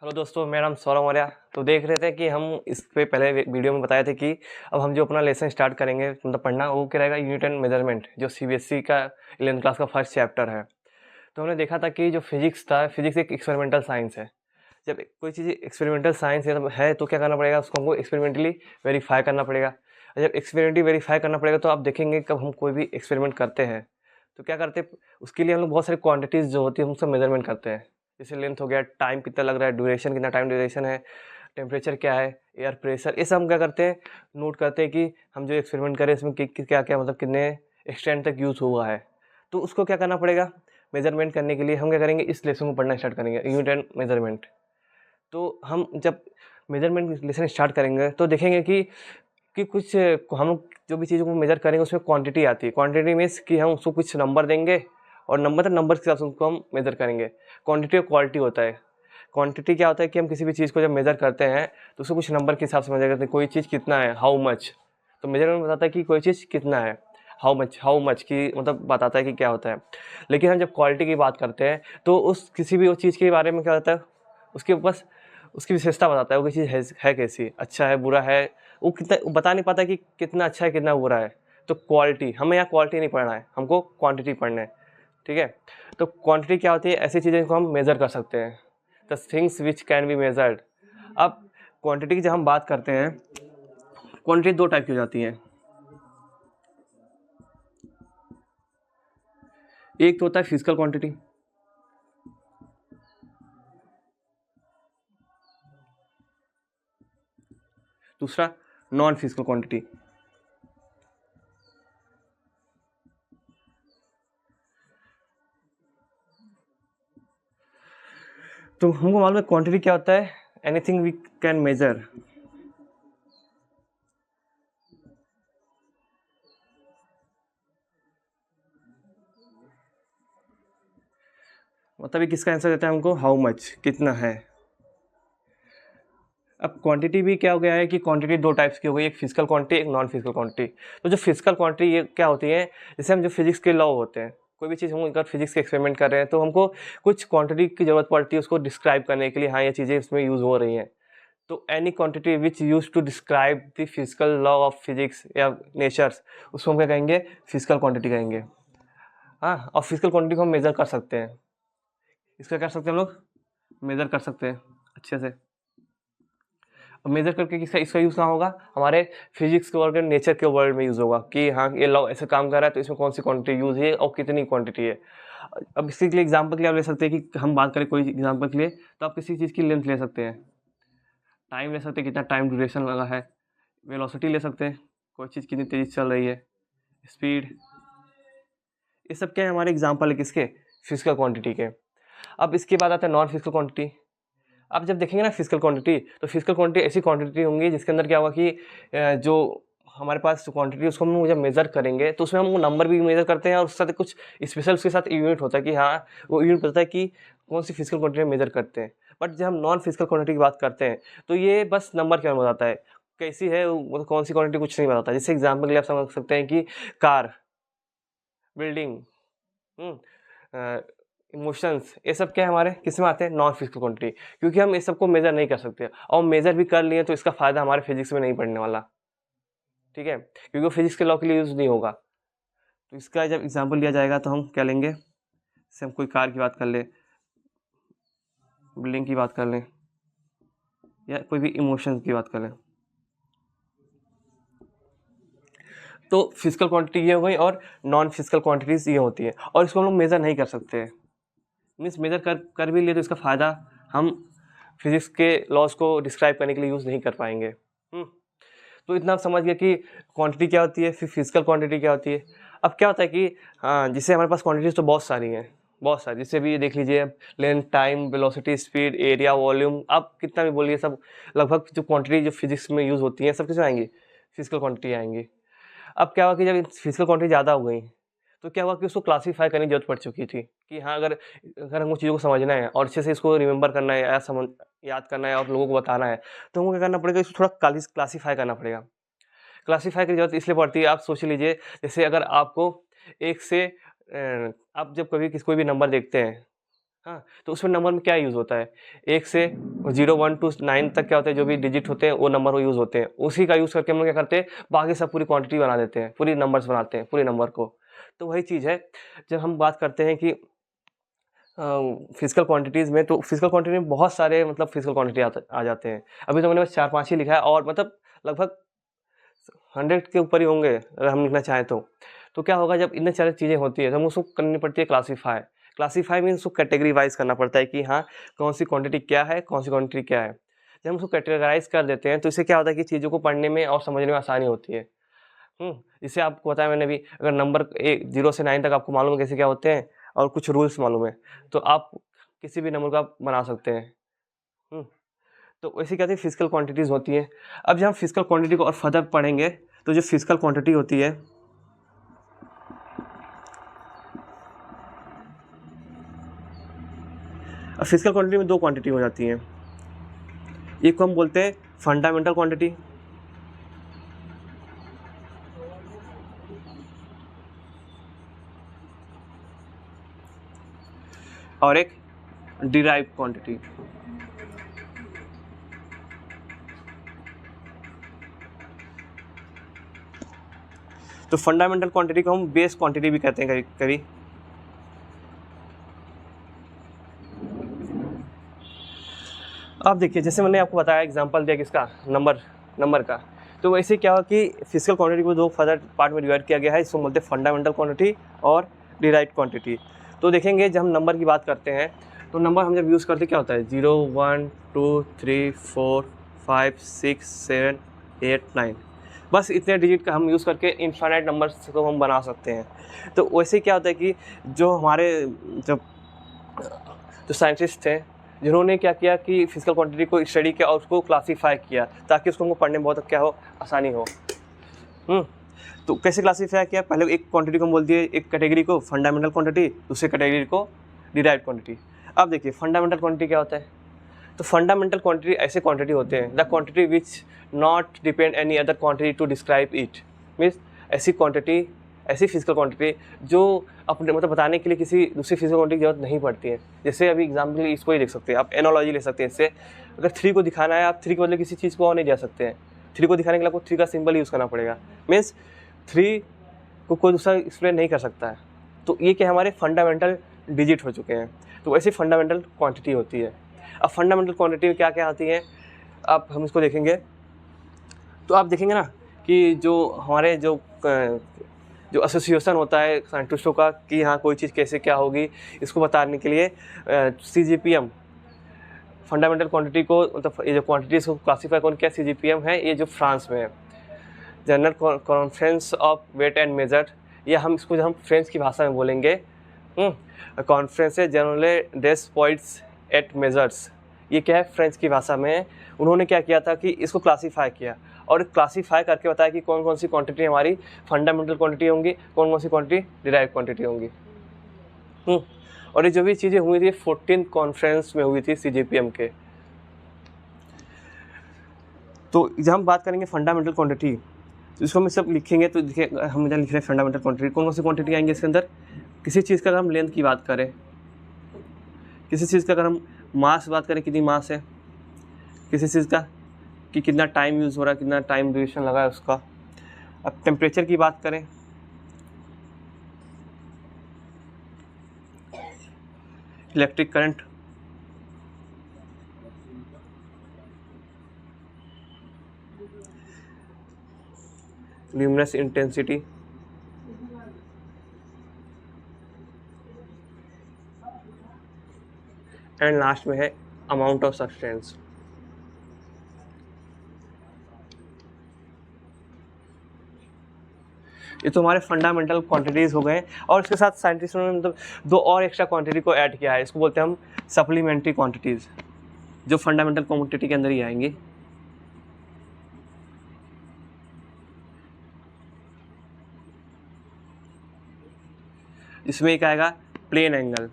Hello दोस्तों, मेरा नाम सौरभ मौर्य। तो देख रहे थे कि हम इस पे पहले वीडियो में बताए थे कि अब हम जो अपना लेसन स्टार्ट करेंगे मतलब पढ़ना, वो क्या रहेगा, यूनिट एंड मेजरमेंट, जो सीबीएसई का 11th क्लास का फर्स्ट चैप्टर है। तो हमने देखा था कि जो फिजिक्स था, फिजिक्स एक एक्सपेरिमेंटल साइंस है। जब कोई चीज़ एक्सपेरिमेंटल साइंस है तो क्या करना पड़ेगा, उसको हमको एक्सपेरिमेंटली वेरीफाई करना पड़ेगा। और जब एक्सपेरिमेंटली वेरीफाई करना पड़ेगा तो आप देखेंगे कब हम कोई भी एक्सपेरिमेंट करते हैं तो क्या करते हैं, उसके लिए हम लोग बहुत सारी क्वांटिटीज़ जो होती है हम उसका मेजरमेंट करते हैं। जैसे लेंथ हो गया, टाइम कितना लग रहा है, ड्यूरेशन कितना टाइम ड्यूरेशन है, टेम्परेचर क्या है, एयर प्रेशर, ये सब हम क्या करते हैं, नोट करते हैं कि हम जो एक्सपेरिमेंट करें इसमें क्या क्या मतलब कितने एक्सटेंड तक यूज़ हुआ है। तो उसको क्या करना पड़ेगा, मेजरमेंट करने के लिए हम क्या करेंगे, इस लेसन को पढ़ना स्टार्ट करेंगे, यूनिट एंड मेजरमेंट। तो हम जब मेजरमेंट लेसन स्टार्ट करेंगे तो देखेंगे कि कुछ हम जो भी चीज़ों को मेजर करेंगे उसमें क्वांटिटी आती है। क्वांटिटी मीन्स कि हम उसको कुछ नंबर देंगे और नंबर के हिसाब से उसको हम मेजर करेंगे। क्वांटिटी और क्वालिटी होता है। क्वांटिटी क्या होता है कि हम किसी भी चीज़ को जब मेजर करते हैं तो उसको कुछ नंबर के हिसाब से मेजर करते हैं। कोई चीज़ कितना है, हाउ मच। तो मेजरमेंट बताता है कि कोई चीज़ कितना है, हाउ मच की मतलब बताता है कि क्या होता है। लेकिन हम जब क्वालिटी की बात करते हैं तो उस किसी भी उस चीज़ के बारे में क्या होता है, उसके बस उसकी विशेषता बताता है, वो कोई चीज़ है कैसी, अच्छा है बुरा है, वो कितना वो बता नहीं पाता कि कितना अच्छा है कितना बुरा है। तो क्वालिटी, हमें यहाँ क्वालिटी नहीं पढ़ना है, हमको क्वांटिटी पढ़ना है। ठीक है। तो क्वांटिटी क्या होती है, ऐसी चीज़ें को हम मेज़र कर सकते हैं, the things which can be measured. अब क्वांटिटी की जब हम बात करते हैं, क्वांटिटी दो टाइप की हो जाती है। एक तो होता है फिजिकल क्वांटिटी, दूसरा नॉन फिजिकल क्वांटिटी। तो हमको मालूम है क्वांटिटी क्या होता है, एनीथिंग वी कैन मेजर। मतलब ये किसका आंसर देता है हमको, हाउ मच, कितना है। अब क्वांटिटी भी क्या हो गया है कि क्वांटिटी दो टाइप्स की हो गई, एक फिजिकल क्वांटिटी, एक नॉन फिजिकल क्वांटिटी। तो जो फिजिकल क्वांटिटी ये क्या होती है, जैसे हम जो फिजिक्स के लॉ होते हैं, कोई भी चीज़ हम अगर फिजिक्स के एक्सपेरिमेंट कर रहे हैं तो हमको कुछ क्वांटिटी की जरूरत पड़ती है उसको डिस्क्राइब करने के लिए, हाँ ये चीज़ें इसमें यूज़ हो रही हैं। तो any quantity which use to describe the physical law of physics या नेचर्स, उसको हम क्या कहेंगे, फिजिकल क्वांटिटी कहेंगे। हाँ, और फिजिकल क्वांटिटी को हम मेजर कर सकते हैं, इसका कर सकते हैं हम लोग, मेजर कर सकते हैं अच्छे से। मेजर करके किसका इसका यूज़ कहाँ होगा, हमारे फिजिक्स के वर्ल्ड, नेचर के वर्ल्ड में यूज़ होगा कि हाँ ये लॉ ऐसे काम कर रहा है तो इसमें कौन सी क्वांटिटी यूज़ है और कितनी क्वांटिटी है। अब इसके लिए एग्जांपल के लिए आप ले सकते हैं कि हम बात करें कोई एग्जांपल के लिए, तो आप किसी चीज़ की लेंथ ले सकते हैं, टाइम ले सकते हैं, कितना टाइम ड्यूरेशन लगा है, वेलोसिटी ले सकते हैं, कोई चीज़ कितनी तेज़ी चल रही है, स्पीड। ये सब क्या है, हमारे एग्जांपल है किसके, फिजिकल क्वांटिटी के। अब इसके बाद आता है नॉन फिजिकल क्वांटिटी। आप जब देखेंगे ना फिजिकल क्वांटिटी, तो फिजिकल क्वांटिटी ऐसी क्वांटिटी होंगी जिसके अंदर क्या होगा कि जो हमारे पास क्वांटिटी उसको हम जब मेजर करेंगे तो उसमें हम वो नंबर भी मेजर करते हैं और उसके साथ कुछ स्पेशल उसके साथ यूनिट होता है कि हाँ वो यूनिट बताता है कि कौन सी फिजिकल क्वांटिटी मेजर करते हैं। बट जब हम नॉन फिजिकल क्वांटिटी की बात करते हैं तो ये बस नंबर के बारे में बताता है, कैसी है मतलब कौन सी क्वांटिटी कुछ नहीं बताता। जैसे एग्जाम्पल के लिए आप समझ सकते हैं कि कार, बिल्डिंग, इमोशंस, ये सब क्या है हमारे किस में आते हैं, नॉन फिजिकल क्वांटिटी। क्योंकि हम इस सबको मेजर नहीं कर सकते और मेजर भी कर लिए तो इसका फायदा हमारे फिजिक्स में नहीं पड़ने वाला। ठीक है, क्योंकि वो फिजिक्स के लॉ के लिए यूज नहीं होगा। तो इसका जब एग्जाम्पल लिया जाएगा तो हम क्या लेंगे, जैसे हम कोई कार की बात कर ले, बिल्डिंग की बात कर लें, या कोई भी इमोशंस की बात कर लें। तो फिजिकल क्वांटिटी ये हो गई और नॉन फिजिकल क्वांटिटीज ये होती है, और इसको हम लोग मेजर नहीं कर सकते। मीन्स मेजर कर भी लिए तो इसका फ़ायदा हम फिजिक्स के लॉज को डिस्क्राइब करने के लिए यूज़ नहीं कर पाएंगे। तो इतना आप समझ गए कि क्वांटिटी क्या होती है, फिर फिजिकल क्वांटिटी क्या होती है। अब क्या होता है कि हाँ, जिससे हमारे पास क्वांटिटीज तो बहुत सारी हैं, बहुत सारी, जिससे भी देख लीजिए, length, time, velocity, speed, area, volume, आप कितना भी बोलिए, सब लगभग जो क्वांटिटी जो फिजिक्स में यूज़ होती हैं सब किस में आएंगी, फिजिकल क्वांटिटी आएंगी। अब क्या हुआ कि जब फिजिकल क्वांटिटी ज़्यादा हो गई तो क्या हुआ कि उसको क्लासीफाई करने की जरूरत पड़ चुकी थी कि हाँ, अगर अगर हमको चीज़ों को समझना है और अच्छे से इसको रिमेंबर करना है या समझ याद करना है और लोगों को बताना है, तो हमको क्या करना पड़ेगा, इसको थोड़ा क्लासीफाई करना पड़ेगा। क्लासीफाई की जरूरत इसलिए पड़ती है, आप सोच लीजिए, जैसे अगर आपको एक से आप जब कभी किसी कोई भी नंबर देखते हैं हाँ, तो उसमें नंबर में क्या यूज़ होता है, 1 से 0 1 टू 9 तक क्या होता है, जो भी डिजिट होते हैं वो नंबर वो यूज़ होते हैं, उसी का यूज़ करके हम लोग क्या करते हैं, बाकी सब पूरी क्वांटिटी बना देते हैं, पूरी नंबर्स बनाते हैं पूरे नंबर को। तो वही चीज़ है, जब हम बात करते हैं कि फिजिकल क्वांटिटीज़ में, तो फिजिकल क्वांटिटी में बहुत सारे मतलब फिजिकल क्वांटिटी आ जाते हैं। अभी तो मैंने बस 4-5 ही लिखा है, और मतलब लगभग 100 के ऊपर ही होंगे अगर हम लिखना चाहें तो। तो क्या होगा, जब इतने सारी चीज़ें होती है तो हमें उसको करनी पड़ती है क्लासीफाई। क्लासीफाई मीन्स उसको कैटेगरी वाइज़ करना पड़ता है कि हाँ, कौन सी क्वांटिटी क्या है, कौन सी क्वांटिटी क्या है। जब हम उसको कैटेगराइज़ कर देते हैं तो इससे क्या होता है कि चीज़ों को पढ़ने में और समझने में आसानी होती है। इससे आपको बताया मैंने भी, अगर नंबर 0 से 9 तक आपको मालूम है कैसे क्या होते हैं और कुछ रूल्स मालूम है, तो आप किसी भी नंबर को आप बना सकते हैं। हुँ। तो वैसे क्या होती है, फिजिकल क्वांटिटीज़ होती हैं। अब जब हम फिजिकल क्वांटिटी को और फर्दर पढ़ेंगे, तो जो फिजिकल क्वांटिटी होती है, अब फिजिकल क्वांटिटी में 2 क्वांटिटी हो जाती हैं। एक को हम बोलते हैं फंडामेंटल क्वांटिटी, और एक डिराइव्ड क्वांटिटी। तो फंडामेंटल क्वांटिटी को हम बेस क्वांटिटी भी कहते हैं कभी-कभी। अब देखिए, जैसे मैंने आपको बताया, एग्जांपल दिया किसका, नंबर का। तो वैसे क्या हुआ कि फिजिकल क्वांटिटी को 2 फर्दर पार्ट में डिवाइड किया गया है, इसको बोलते हैं फंडामेंटल क्वांटिटी और डिराइव्ड क्वांटिटी। तो देखेंगे, जब हम नंबर की बात करते हैं, तो नंबर हम जब यूज़ करते हैं क्या होता है, 0 1 2 3 4 5 6 7 8 9, बस इतने डिजिट का हम यूज़ करके इनफाइनाइट नंबर्स को हम बना सकते हैं। तो वैसे क्या होता है कि जो हमारे जब जो साइंटिस्ट थे, जिन्होंने क्या किया कि फिजिकल क्वांटिटी को स्टडी किया और उसको क्लासीफाई किया, ताकि उसको हमको पढ़ने में बहुत क्या हो, आसानी हो। तो कैसे क्लासीफाई किया, पहले एक क्वांटिटी को हम बोल दिए, एक कैटेगरी को फंडामेंटल क्वांटिटी, दूसरे कैटेगरी को डिराइव्ड क्वांटिटी। अब देखिए, फंडामेंटल क्वांटिटी क्या होता है। तो फंडामेंटल क्वांटिटी ऐसे क्वांटिटी होते हैं, the quantity which not depend any other quantity to describe it, means ऐसी क्वांटिटी, ऐसी फिजिकल क्वांटिटी जो अपने मतलब बताने के लिए किसी दूसरी फिजिकल क्वांटिटी की जरूरत नहीं पड़ती है। जैसे अभी एग्जाम्पल इसको ही देख सकते हैं, आप एनोलॉजी ले सकते हैं इससे। अगर 3 को दिखाना है, आप 3 के बदले किसी चीज़ को और नहीं जा सकते हैं। 3 को दिखाने के लिए आपको 3 का सिंबल यूज़ करना पड़ेगा, मीन्स 3 को कोई दूसरा एक्सप्लेन नहीं कर सकता है। तो ये क्या, हमारे फंडामेंटल डिजिट हो चुके हैं। तो वैसे फंडामेंटल क्वांटिटी होती है। अब फंडामेंटल क्वांटिटी में क्या क्या आती है, अब हम इसको देखेंगे। तो आप देखेंगे ना कि जो हमारे जो एसोसिएशन होता है साइंटिस्टों का कि हाँ कोई चीज़ कैसे क्या होगी, इसको बताने के लिए CGPM, फंडामेंटल क्वांटिटी को मतलब ये जो क्वांटिटीज़ को क्लासीफाई कौन किया, CGPM है, ये जो फ्रांस में है, general conference of weight and measure, या हम इसको जो हम फ्रेंच की भाषा में बोलेंगे कॉन्फ्रेंस जनरल डेस पॉइंट्स एट मेजर्स। ये क्या है, फ्रेंच की भाषा में है। उन्होंने क्या किया था कि इसको क्लासीफाई किया और क्लासीफाई करके बताया कि कौन कौन सी क्वांटिटी हमारी फंडामेंटल क्वांटिटी होंगी, कौन कौन सी क्वांटिटी डिराइव क्वांटिटी होंगी। और ये जो भी चीज़ें हुई थी 14th कॉन्फ्रेंस में हुई थी CGPM के। तो जब हम बात करेंगे फंडामेंटल क्वांटिटी, तो इसको हम सब लिखेंगे। तो देखिए, हम इधर लिख रहे हैं फंडामेंटल क्वांटिटी, कौन कौन सी क्वांटिटी आएंगे इसके अंदर। किसी चीज़ का अगर हम लेंथ की बात करें, किसी चीज़ का अगर हम मास बात करें, कितनी मास है, किसी चीज़ का कि कितना टाइम यूज़ हो रहा है, कितना टाइम ड्यूरेशन लगा है उसका। अब टेम्परेचर की बात करें, electric current, luminous intensity, and last में है अमाउंट ऑफ सब्सटेंस। ये तो हमारे फंडामेंटल क्वांटिटीज़ हो गए। और इसके साथ साइंटिस्टों ने मतलब 2 और एक्स्ट्रा क्वांटिटी को ऐड किया है, इसको बोलते हैं हम सप्लीमेंट्री क्वांटिटीज़, जो फंडामेंटल क्वांटिटी के अंदर ही आएंगी। इसमें एक आएगा plane angle.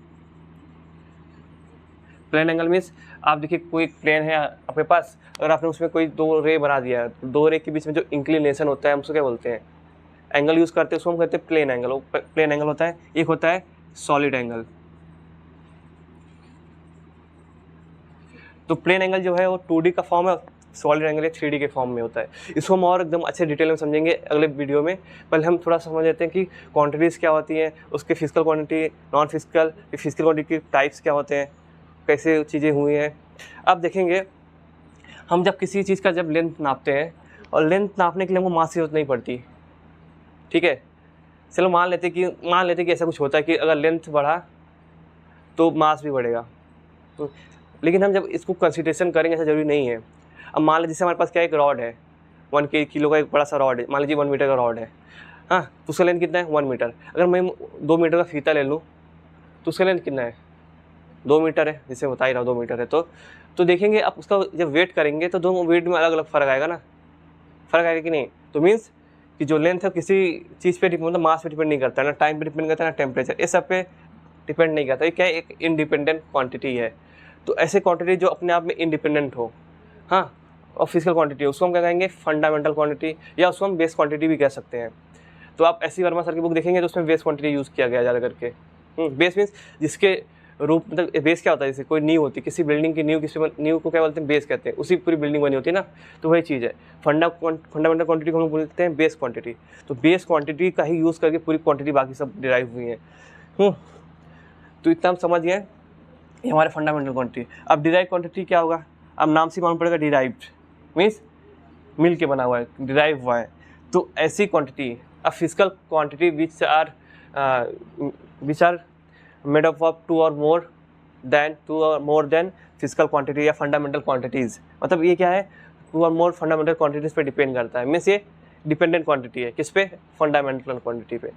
Plane angle means आप देखिए, कोई प्लेन है आपके पास, अगर आपने उसमें कोई 2 रे बना दिया है, 2 रे के बीच में जो इंक्लिनेशन होता है, हम उसको क्या बोलते हैं, एंगल यूज़ करते हैं, उसको हम कहते हैं प्लेन एंगल। वो प्लेन एंगल होता है। एक होता है सॉलिड एंगल। तो प्लेन एंगल जो है वो 2D का फॉर्म है, सॉलिड एंगल है 3D के फॉर्म में होता है। इसको हम और एकदम अच्छे डिटेल में समझेंगे अगले वीडियो में। पहले हम थोड़ा समझ लेते हैं कि क्वांटिटीज़ क्या होती हैं, उसके physical quantity, non physical quantity के टाइप्स क्या होते हैं, कैसे चीज़ें हुई हैं। अब देखेंगे हम जब किसी चीज़ का जब लेंथ नापते हैं, और लेंथ नापने के लिए हमको मास की जरूरत नहीं पड़ती, ठीक है। चलो मान लेते कि ऐसा कुछ होता है कि अगर लेंथ बढ़ा तो मास भी बढ़ेगा, लेकिन हम जब इसको कंसिडरेशन करेंगे ऐसा जरूरी नहीं है। अब मान लीजिए जैसे हमारे पास क्या एक रॉड है, 1 किलो का एक बड़ा सा रॉड है, मान लीजिए 1 मीटर का रॉड है, हाँ, तो उसका लेंथ कितना है 1 मीटर। अगर मैं 2 मीटर का फीता ले लूँ तो उसका लेंथ कितना है 2 मीटर है, जैसे बता ही रहा 2 मीटर है। तो देखेंगे आप उसका जब वेट करेंगे तो दोनों वेट में अलग अलग फ़र्क आएगा ना, फ़र्क आएगा कि नहीं। तो मीन्स कि जो लेंथ है किसी चीज़ पे मतलब मास पे डिपेंड नहीं करता है, ना टाइम पे डिपेंड करता है, ना टेम्परेचर, ये सब पे डिपेंड नहीं करता। ये क्या है, एक इंडिपेंडेंट क्वांटिटी है। तो ऐसे क्वांटिटी जो अपने आप में इंडिपेंडेंट हो, हाँ, और फिजिकल क्वांटिटी उसको हम क्या कहेंगे फंडामेंटल क्वांटिटी, या उसको हम बेस क्वांटिटी भी कह सकते हैं। तो आप ऐसी वर्मा सर की बुक देखेंगे तो उसमें बेस क्वांटिटी यूज़ किया गया ज़्यादा करके। बेस मीन्स जिसके रूप, मतलब बेस क्या होता है, जैसे कोई नींव होती है किसी बिल्डिंग की, नींव को क्या बोलते हैं बेस कहते हैं, उसी पूरी बिल्डिंग बनी होती है ना, तो वही चीज़ है। फंडामेंटल क्वांटिटी को हम बोलते हैं बेस क्वांटिटी। तो बेस क्वांटिटी का ही यूज़ करके पूरी क्वांटिटी बाकी सब डिराइव हुई है। तो इतना हम समझ गए, ये हमारे फंडामेंटल क्वांटिटी। अब डिराइव क्वांटिटी क्या होगा, अब नाम से मालूम पड़ेगा, डिराइव्ड मीन्स मिल के बना हुआ है, डिराइव हुआ है। तो ऐसी quantity, a physical quantity which are made up of 2 और मोर देन फिजिकल क्वांटिटी या फंडामेंटल क्वांटिटीज़। मतलब ये क्या है, 2 और मोर फंडामेंटल क्वांटिटीज़ पे डिपेंड करता है। मीन्स ये डिपेंडेंट क्वांटिटी है, किस पे, फंडामेंटल क्वांटिटी पे।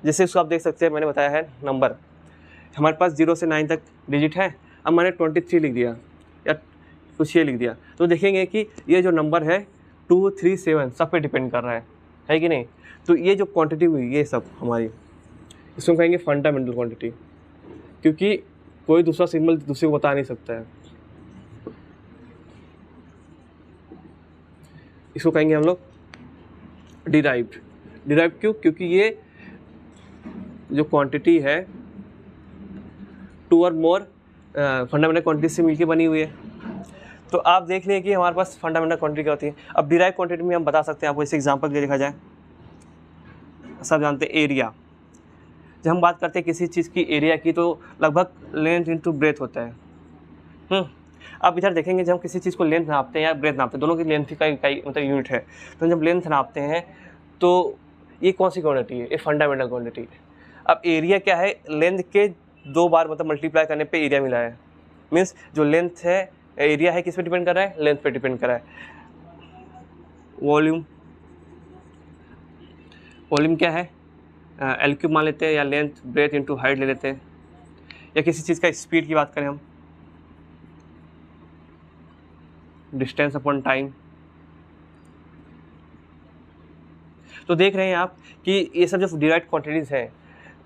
जैसे इसको आप देख सकते हैं, मैंने बताया है नंबर, हमारे पास 0 से 9 तक डिजिट है। अब मैंने 23 लिख दिया या कुछ ये लिख दिया, तो देखेंगे कि ये जो नंबर है 2, 3, 7 सब पे डिपेंड कर रहा है कि नहीं। तो ये जो क्वांटिटी हुई ये सब हमारी, इसको कहेंगे फंडामेंटल क्वांटिटी, क्योंकि कोई दूसरा सिंबल दूसरे को बता नहीं सकता है। इसको कहेंगे हम लोग डिराइव्ड क्यों, क्योंकि ये जो क्वांटिटी है 2 और मोर फंडामेंटल क्वांटिटी से मिलके बनी हुई है। तो आप देख लें कि हमारे पास फंडामेंटल क्वांटिटी क्या होती है। अब डिराइव क्वांटिटी में हम बता सकते हैं, आपको इस एग्जांपल के देखा जाए, सब जानते हैं एरिया। जब हम बात करते हैं किसी चीज़ की एरिया की, तो लगभग लेंथ इंटू ब्रेथ होता है। अब इधर देखेंगे, जब हम किसी चीज़ को लेंथ नापते हैं या ब्रेथ नापते हैं, दोनों की लेंथ का मतलब यूनिट है। तो जब लेंथ नापते हैं तो ये कौन सी क्वांटिटी है, ये फंडामेंटल क्वांटिटी है। अब एरिया क्या है, लेंथ के 2 बार मतलब मल्टीप्लाई करने पे एरिया मिला है। मीन्स जो लेंथ है, एरिया है किस पे डिपेंड कर रहा है, लेंथ पे डिपेंड कर रहा है। वॉल्यूम क्या है, एल क्यूब मान लेते हैं, या लेंथ ब्रेथ इंटू हाइट ले लेते हैं। या किसी चीज़ का स्पीड की बात करें हम, डिस्टेंस अपॉन टाइम। तो देख रहे हैं आप कि ये सब जो डिराइव्ड क्वांटिटीज़ हैं,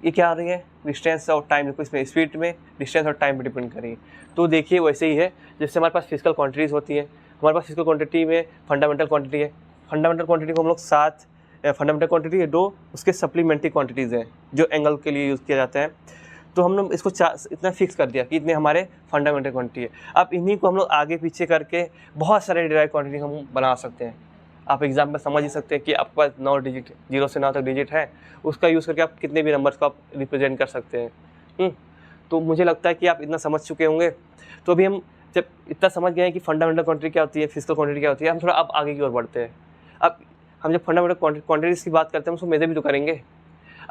ये क्या आ रही है, डिस्टेंस और टाइम, देखो इसमें स्पीड में डिस्टेंस और टाइम पे डिपेंड कर रही है। तो देखिए वैसे ही है जैसे हमारे पास फिजिकल क्वांटिटीज़ होती है, हमारे पास फिजिकल क्वांटिटी में फंडामेंटल क्वांटिटी है। फंडामेंटल क्वांटिटी को हम लोग 7 फंडामेंटल क्वांटिटी है, 2 उसके सप्लीमेंट्री क्वांटिटीज़ हैं जो एंगल के लिए यूज़ किया जाता है। तो हम लोग इसको इतना फिक्स कर दिया कि इतने हमारे फंडामेंटल क्वांटिटी है। अब इन्हीं को हम लोग आगे पीछे करके बहुत सारे डिराइव क्वांटिटी हम बना सकते हैं। आप एग्जाम्पल समझ ही सकते हैं कि आपके पास 9 डिजिट, 0 से 9 तक डिजिट है, उसका यूज़ करके आप कितने भी नंबर्स को आप रिप्रेजेंट कर सकते हैं। तो मुझे लगता है कि आप इतना समझ चुके होंगे। तो अभी हम जब इतना समझ गए हैं कि फंडामेंटल क्वांटिटी क्या होती है, फिजिकल क्वांटिटी क्या होती है, हम थोड़ा अब आगे की ओर बढ़ते हैं। अब हम जब फंडामेंटल क्वांटिटीज़ की बात करते हैं, हम उसको मेज़र भी तो करेंगे।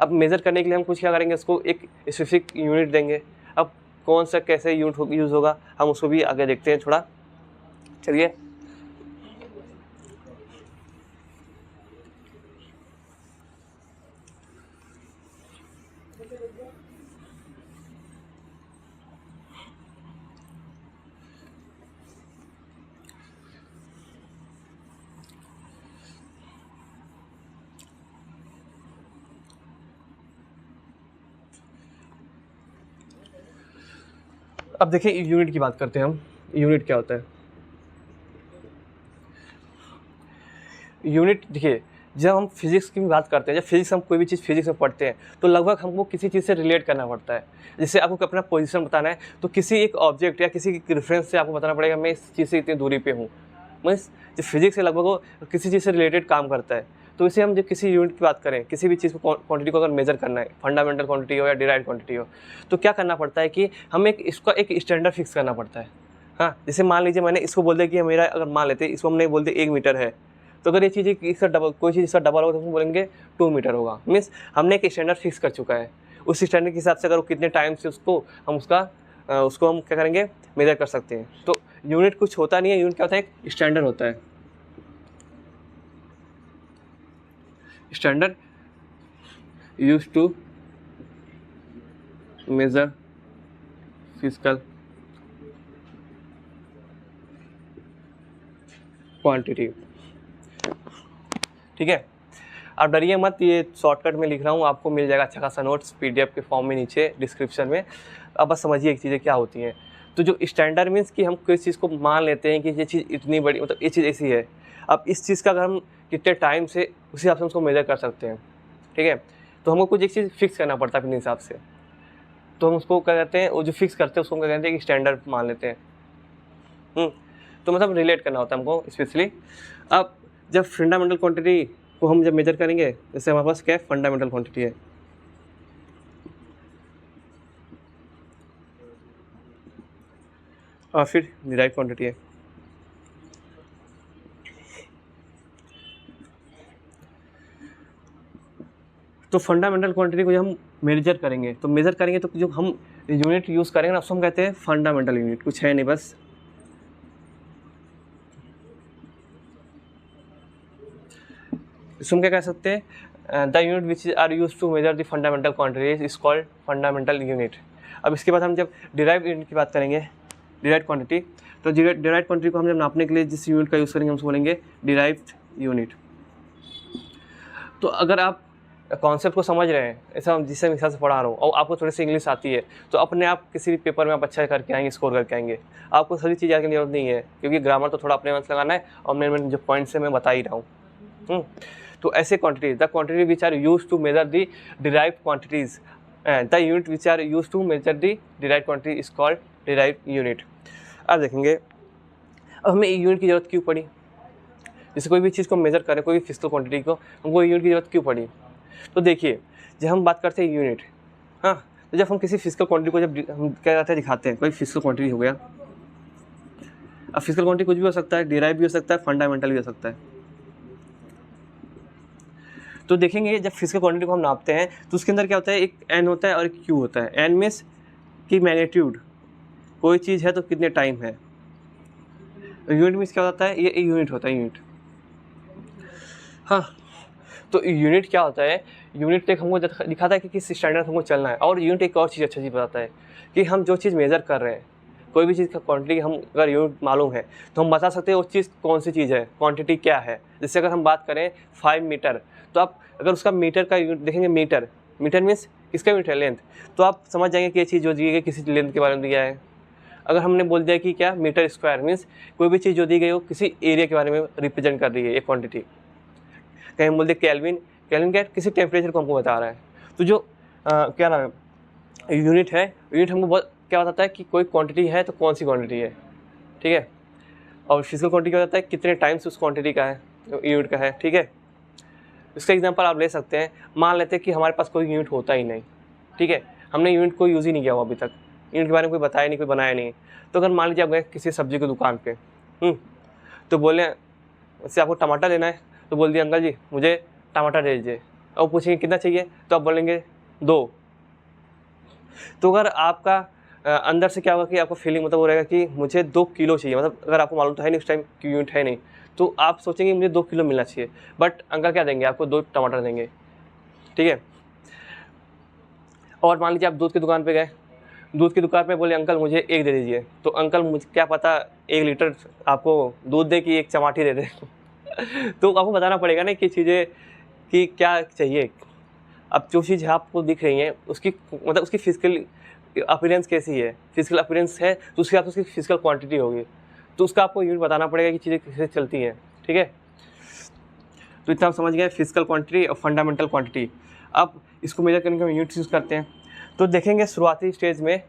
अब मेज़र करने के लिए हम कुछ क्या करेंगे, उसको एक स्पेसिफिक यूनिट देंगे। अब कौन सा कैसे यूनिट यूज़ होगा, हम उसको भी आगे देखते हैं थोड़ा। चलिए, अब देखिए यूनिट की बात करते हैं हम। यूनिट क्या होता है, यूनिट देखिए जब हम फिजिक्स की बात करते हैं, जब फिजिक्स हम कोई भी चीज़ फिजिक्स में पढ़ते हैं तो लगभग हमको किसी चीज़ से रिलेट करना पड़ता है। जैसे आपको अपना पोजीशन बताना है तो किसी एक ऑब्जेक्ट या किसी रेफरेंस से आपको बताना पड़ेगा मैं इस चीज़ से इतनी दूरी पे हूँ। मीन्स जो फिजिक्स है लगभग वो किसी चीज़ से रिलेटेड काम करता है। तो इसे हम जब किसी यूनिट की बात करें, किसी भी चीज़ को क्वांटिटी को अगर मेजर करना है, फंडामेंटल क्वांटिटी हो या डिराइव्ड क्वांटिटी हो, तो क्या करना पड़ता है कि हमें इसका एक स्टैंडर्ड फिक्स करना पड़ता है। हाँ, जैसे मान लीजिए मैंने इसको बोल दिया कि मेरा, अगर मान लेते हैं इसको हमने बोल दिया 1 मीटर है, तो अगर ये चीज़ इसका डबल, कोई चीज़ इसका डबल होगा तो हम बोलेंगे 2 मीटर होगा। मीन्स हमने एक स्टैंडर्ड फिक्स कर चुका है। उस स्टैंडर्ड के हिसाब से अगर वो कितने टाइम से उसको हम क्या करेंगे, मेजर कर सकते हैं। तो यूनिट कुछ होता नहीं है, यूनिट क्या होता है, एक स्टैंडर्ड होता है। Standard used to measure physical quantity. ठीक है, आप डरिए मत, ये शॉर्टकट में लिख रहा हूँ, आपको मिल जाएगा अच्छा खासा नोट्स पीडीएफ के फॉर्म में नीचे डिस्क्रिप्शन में। अब बस समझिए एक चीज़ें क्या होती हैं। तो जो स्टैंडर्ड मीन्स कि हम किसी चीज़ को मान लेते हैं कि ये चीज़ इतनी बड़ी, मतलब ये चीज़ ऐसी है। अब इस चीज़ का अगर हम कितने टाइम से उसी हिसाब से उसको मेजर कर सकते हैं। ठीक है, तो हमको कुछ एक चीज़ फिक्स करना पड़ता है अपने हिसाब से, तो हम उसको क्या कहते हैं, वो जो फिक्स करते हैं उसको क्या कहते हैं कि स्टैंडर्ड मान लेते हैं। तो मतलब रिलेट करना होता है हमको स्पेशली। अब जब फंडामेंटल क्वांटिटी को हम जब मेजर करेंगे, जैसे हमारे पास क्या है, फंडामेंटल क्वांटिटी है, और फिर डिराइव्ड क्वांटिटी है। तो फंडामेंटल क्वांटिटी को जब हम मेजर करेंगे तो जो हम यूनिट यूज़ करेंगे ना उसको हम कहते हैं फंडामेंटल यूनिट। कुछ है नहीं, बस इसको हम क्या कह सकते हैं, the unit which are use to measure the fundamental quantity is called fundamental unit. अब इसके बाद हम जब डिराइव्ड यूनिट की बात करेंगे, डिराइव्ड क्वांटिटी, तो डिराइव्ड क्वांटिटी को हम जब नापने के लिए जिस यूनिट का यूज़ करेंगे हम उसको बोलेंगे डिराइव्ड यूनिट। तो अगर आप कॉन्सेप्ट को समझ रहे हैं, ऐसा जिससे मैं हिसाब से पढ़ा रहा हूँ, और आपको थोड़ी सी इंग्लिश आती है, तो अपने आप किसी भी पेपर में आप अच्छा करके आएंगे, स्कोर करके आएंगे। आपको सभी चीज़ याद करने की जरूरत नहीं है, क्योंकि ग्रामर तो थोड़ा अपने मन से लगाना है, और मेन जो पॉइंट्स है मैं बता ही रहा हूँ। तो ऐसे quantity, the quantity which are use to measure the derived quantities, the unit which are use to measure the derived quantity is called derived unit. अब देखेंगे, अब हमें यूनिट की जरूरत क्यों पड़ी। जैसे कोई भी चीज़ को मेजर करें, कोई भी फिजिकल क्वांटिटी को, हमको यूनिट की जरूरत क्यों पड़ी। तो देखिए, जब हम बात करते हैं यूनिट, हाँ, तो जब हम किसी फिजिकल क्वांटिटी को जब हम क्या कहते हैं दिखाते हैं, कोई फिजिकल क्वांटिटी हो गया। अब फिजिकल क्वांटिटी कुछ भी हो सकता है, डिराइव भी हो सकता है, फंडामेंटल भी हो सकता है। तो देखेंगे जब फिजिकल क्वांटिटी को हम नापते हैं तो उसके अंदर क्या होता है, एक एन होता है और एक क्यू होता है। एन मीन्स की मैग्नीट्यूड, कोई चीज़ है तो कितने टाइम है। यूनिट मीन्स क्या होता है, ये यूनिट होता है, यूनिट। हाँ, तो यूनिट क्या होता है, यूनिट एक हमको दिखाता है कि किस स्टैंडर्ड हमको चलना है। और यूनिट एक और चीज़ अच्छा चीज़ बताता है कि हम जो चीज़ मेजर कर रहे हैं, कोई भी चीज़ का क्वांटिटी हम अगर यूनिट मालूम है तो हम बता सकते हैं वो चीज़ कौन सी चीज़ है, क्वांटिटी क्या है। जैसे अगर हम बात करें 5 मीटर, तो आप अगर उसका मीटर का यूनिट देखेंगे, मीटर मीन्स किसका यूनिट है, लेंथ, तो आप समझ जाएंगे कि ये चीज़ जो दी गई किसी लेंथ के बारे में दिया है। अगर हमने बोल दिया कि क्या मीटर स्क्वायर, मीन्स कोई भी चीज़ जो दी गई हो किसी एरिया के बारे में रिप्रेजेंट कर रही है ये क्वांटिटी। कहीं हम बोल दे केल्विन, केल्विन क्या है, किसी टेम्परेचर को हमको बता रहा है। तो जो क्या नाम है, यूनिट है, यूनिट हमको बहुत क्या बताता है कि कोई क्वांटिटी है तो कौन सी क्वांटिटी है। ठीक है, और फिजिकल क्वांटिटी क्या बताता है, कितने टाइम्स उस क्वांटिटी का है, यूनिट का है। ठीक है, इसका एग्जांपल आप ले सकते हैं। मान लेते हैं कि हमारे पास कोई यूनिट होता ही नहीं। ठीक है, हमने यूनिट को यूज़ ही नहीं किया हुआ अभी तक, यूनिट के बारे में कोई बताया नहीं, कोई बनाया नहीं। तो अगर मान लीजिए आप गए किसी सब्जी की दुकान पे, तो बोले उससे आपको टमाटर लेना है, तो बोल दिया अंकल जी मुझे टमाटर दे दीजिए। और पूछेंगे कितना चाहिए, तो आप बोलेंगे 2। तो अगर आपका अंदर से क्या होगा कि आपको फीलिंग मतलब वो रहेगा कि मुझे 2 किलो चाहिए। मतलब अगर आपको मालूम तो है नहीं उस टाइम कि यूनिट है नहीं, तो आप सोचेंगे मुझे 2 किलो मिलना चाहिए। बट अंकल क्या देंगे, आपको 2 टमाटर देंगे। ठीक है, और मान लीजिए आप दूध की दुकान पे गए, दूध की दुकान पे बोले अंकल मुझे 1 दे दीजिए, तो अंकल मुझे क्या पता 1 लीटर आपको दूध दे कि 1 चमाटी दे दे। तो आपको बताना पड़ेगा ना कि चीज़ें कि क्या चाहिए। अब जो चीज़ आपको दिख रही है उसकी मतलब उसकी फिजिकल अपीयरेंस कैसी है, फिजिकल अपीयरेंस है तो उसके बाद उसकी फिजिकल क्वांटिटी होगी, तो उसका आपको यूनिट बताना पड़ेगा कि चीज़ें कैसे चलती हैं। ठीक है, तो इतना हम समझ गए फिजिकल क्वांटिटी और फंडामेंटल क्वांटिटी। अब इसको मेजर करने के हम यूनिट्स यूज़ करते हैं। तो देखेंगे शुरुआती स्टेज में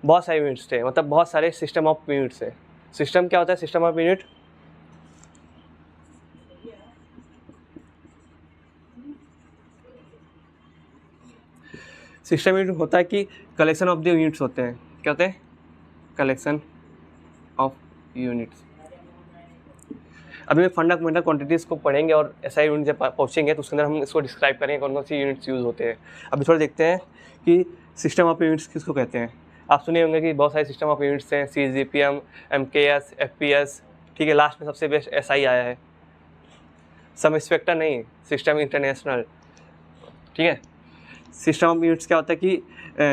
बहुत सारे यूनिट्स थे, मतलब बहुत सारे सिस्टम ऑफ यूनिट्स है। सिस्टम क्या होता है? System of unit system unit होता है कि कलेक्शन ऑफ द यूनिट्स होते हैं। क्या होते हैं? Collection of units. अभी मैं फंडामेंटल क्वांटिटीज़ को पढ़ेंगे और एसआई यूनिट जब पहुँचेंगे तो उसके अंदर हम इसको डिस्क्राइब करेंगे कौन कौन सी यूनिट्स यूज़ होते हैं। अभी थोड़ा देखते हैं कि सिस्टम ऑफ यूनिट्स किसको कहते हैं। आप सुने होंगे कि बहुत सारे सिस्टम ऑफ यूनिट्स हैं, CGPM, MKS, FPS, ठीक है। लास्ट में सबसे बेस्ट SI आया है, सम स्पेक्टर नहीं, सिस्टम इंटरनेशनल, ठीक है। सिस्टम ऑफ यूनिट्स क्या होता है कि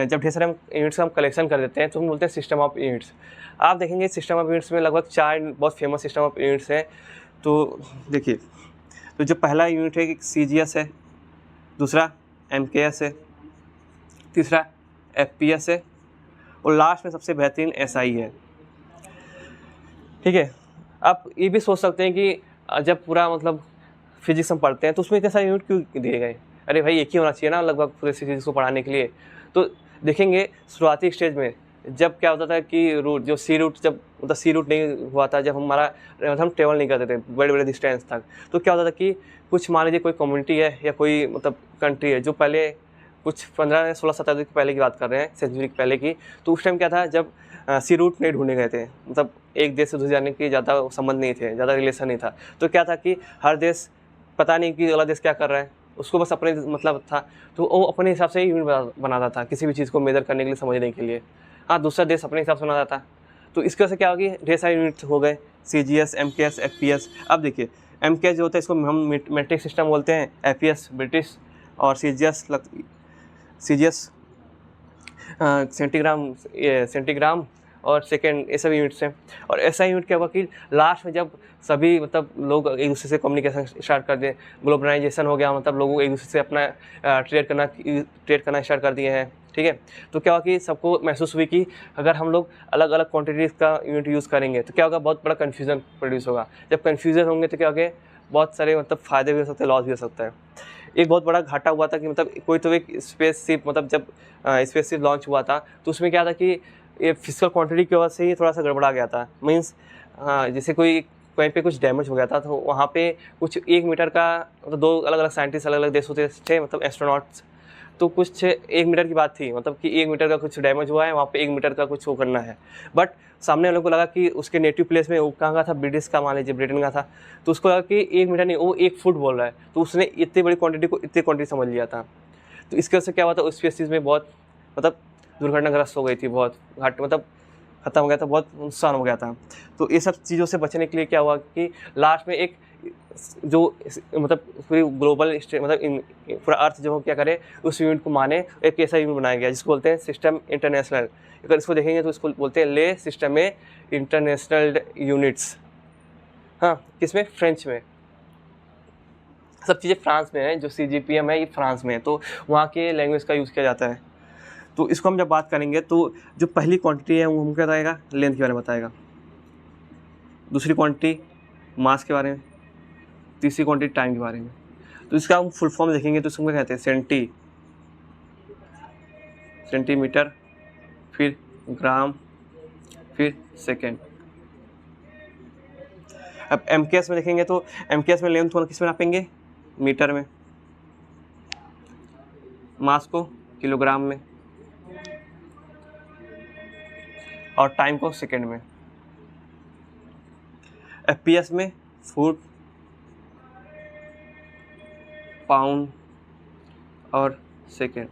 जब ढेर सारे हम यूनिट्स का हम कलेक्शन कर देते हैं तो हम बोलते हैं सिस्टम ऑफ यूनिट्स। आप देखेंगे सिस्टम ऑफ यूनिट्स में लगभग 4 बहुत फेमस सिस्टम ऑफ यूनिट्स हैं। तो देखिए, तो जो पहला यूनिट है CGS है, दूसरा MKS है, तीसरा FPS है और लास्ट में सबसे बेहतरीन SI है, ठीक है। आप ये भी सोच सकते हैं कि जब पूरा मतलब फिजिक्स हम पढ़ते हैं तो उसमें इतने सारे यूनिट क्यों दिए गए? अरे भाई एक ही होना चाहिए ना लगभग पूरे फिजिक्स को पढ़ाने के लिए। तो देखेंगे शुरुआती स्टेज में जब क्या होता था कि रूट जो सी रूट जब मतलब सी रूट नहीं हुआ था, जब हमारा हम ट्रेवल नहीं करते थे बड़े बड़े डिस्टेंस तक, तो क्या होता था कि कुछ मान लीजिए कोई कम्युनिटी है या कोई मतलब कंट्री है जो पहले कुछ 15 या 16 शताब्दी के पहले की बात कर रहे हैं, सेंचुरी के पहले की। तो उस टाइम क्या था जब सी रूट नहीं ढूंढे गए थे, मतलब एक देश से दूसरे जाने की ज़्यादा संबंध नहीं थे, ज़्यादा रिलेशन नहीं था। तो क्या था कि हर देश पता नहीं कि अगला देश क्या कर रहा है, उसको बस अपने मतलब था, तो वो अपने हिसाब से ही यूनिट बनाता था किसी भी चीज़ को मेजर करने के लिए, समझने के लिए। हाँ, दूसरा देश अपने हिसाब से बनाता था। तो इसकी वजह से क्या होगी, ढेर सारे यूनिट हो गए, CGS, MKS, FPS। अब देखिए MKS जो होता है इसको हम मेट्रिक सिस्टम बोलते हैं, FPS ब्रिटिश और CGS सेंटीग्राम और सेकेंड, ये सब यूनिट्स हैं। और ऐसा यूनिट क्या हुआ कि लास्ट में जब सभी मतलब लोग एक दूसरे से कम्युनिकेशन स्टार्ट कर दिए, ग्लोबलाइजेशन हो गया, मतलब लोगों एक दूसरे से अपना ट्रेड करना स्टार्ट कर दिए हैं, ठीक है। तो क्या हुआ कि सबको महसूस हुई कि अगर हम लोग अलग अलग क्वांटिटीज़ का यूनिट यूज़ करेंगे तो क्या होगा, बहुत बड़ा कन्फ्यूज़न प्रोड्यूस होगा। जब कन्फ्यूज़न होंगे तो क्या होगा, बहुत सारे मतलब फ़ायदे भी हो सकते हैं, लॉस भी हो सकता है। एक बहुत बड़ा घाटा हुआ था कि मतलब कोई तो एक स्पेसशिप, मतलब जब स्पेसशिप लॉन्च हुआ था तो उसमें क्या था कि ये फिजिकल क्वांटिटी की वजह से ही थोड़ा सा गड़बड़ा गया था। मीन्स जैसे कोई कहीं पे कुछ डैमेज हो गया था तो वहाँ पे कुछ 1 मीटर का, मतलब 2 अलग अलग साइंटिस्ट अलग अलग देशों से थे, मतलब एस्ट्रोनॉट्स। तो कुछ 1 मीटर की बात थी, मतलब कि 1 मीटर का कुछ डैमेज हुआ है, वहाँ पे 1 मीटर का कुछ वो करना है। बट सामने वालों को लगा कि उसके नेटिव प्लेस में वो कहाँ का था, ब्रिटिश का, मान लीजिए ब्रिटेन का था, तो उसको लगा कि 1 मीटर नहीं, वो 1 फुट बोल रहा है। तो उसने इतनी बड़ी क्वांटिटी को इतनी क्वांटिटी समझ लिया था। तो इसकी वजह से क्या हुआ था, उस स्पीशीज़ में बहुत मतलब दुर्घटनाग्रस्त हो गई थी, बहुत घाट मतलब ख़त्म हो गया था, बहुत नुकसान हो गया था। तो ये सब चीज़ों से बचने के लिए क्या हुआ कि लास्ट में एक जो मतलब पूरी ग्लोबल मतलब पूरा अर्थ जो क्या करे उस यूनिट को माने, एक ऐसा यूनिट बनाया गया जिसको बोलते हैं सिस्टम इंटरनेशनल। अगर इसको देखेंगे तो इसको बोलते हैं ले सिस्टम में इंटरनेशनल यूनिट्स। हाँ, किसमें? फ्रेंच में। सब चीज़ें फ्रांस में है, जो CGPM है ये फ्रांस में है, तो वहाँ के लैंग्वेज का यूज़ किया जाता है। तो इसको हम जब बात करेंगे तो जो पहली क्वांटिटी है वो हम क्या बताएगा, लेंथ के बारे में बताएगा। दूसरी क्वांटिटी मास के बारे में, तीसरी क्वांटिटी टाइम के बारे में। तो इसका हम फुल फॉर्म देखेंगे तो इसको क्या कहते हैं, सेंटीमीटर, फिर ग्राम, फिर सेकेंड। अब MKS में देखेंगे तो MKS में लेंथ को किस में नापेंगे, मीटर में, मास को किलोग्राम में और टाइम को सेकेंड में। FPS में फुट, पाउंड और सेकेंड।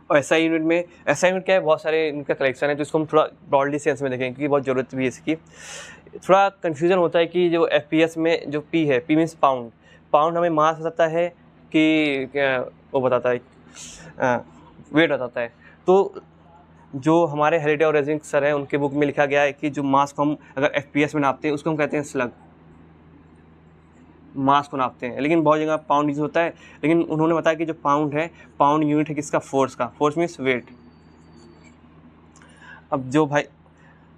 और SI यूनिट में, SI यूनिट क्या है, बहुत सारे इनका कलेक्शन है, तो इसको हम थोड़ा ब्रॉडली सेंस में देखेंगे क्योंकि बहुत ज़रूरत भी है इसकी। थोड़ा कन्फ्यूज़न होता है कि जो FPS में जो P है, P मीन्स पाउंड। पाउंड हमें मास बताता है कि क्या वो बताता है, वेट बताता है। तो जो हमारे हेरिडे और रेजिंग सर हैं उनके बुक में लिखा गया है कि जो मास को हम अगर FPS में नापते हैं उसको हम कहते हैं स्लग, मास को नापते हैं। लेकिन बहुत जगह पाउंड यूज होता है, लेकिन उन्होंने बताया कि जो पाउंड है, पाउंड यूनिट है किसका, फोर्स का। Force means weight. अब जो भाई,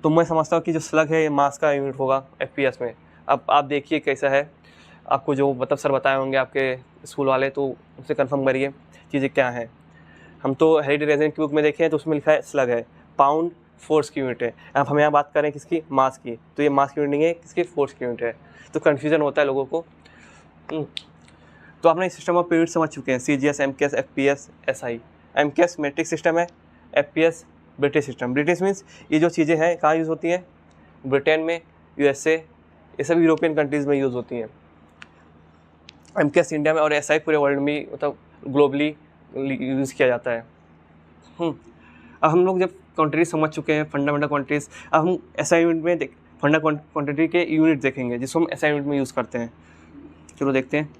तो मैं समझता हूँ कि जो स्लग है ये मास का यूनिट होगा FPS में। अब आप देखिए कैसा है, आपको जो मतलब सर बताए होंगे आपके स्कूल वाले, तो उनसे कंफर्म करिए चीज़ें क्या हैं। हम तो हेरिटेज रेजिडेंट की बुक में देखे हैं तो उसमें लिखा है स्लग है, पाउंड फोर्स की यूनिट है। अब हम यहाँ बात करें किसकी, मास की, तो ये मास की यूनिट नहीं है, किसकी, फोर्स की यूनिट है। तो कन्फ्यूजन होता है लोगों को। तो आपने सिस्टम ऑफ पीरियड समझ चुके हैं, CGS, MKS, FPS, SI। MKS matric system है, FPS British system. British means ये जो चीज़ें हैं कहाँ यूज़ होती हैं, ब्रिटेन में, USA, ये सब यूरोपियन कंट्रीज़ में यूज़ होती हैं। MKS इंडिया में और SI पूरे वर्ल्ड में, मतलब ग्लोबली यूज़ किया जाता है। अब हम लोग जब क्वांटिटी समझ चुके हैं, फंडामेंटल क्वांटिटीज़, अब हम SI यूनिट में फंडा क्वांटिटी के यूनिट देखेंगे जिसको हम SI यूनिट में यूज़ करते हैं। चलो देखते हैं।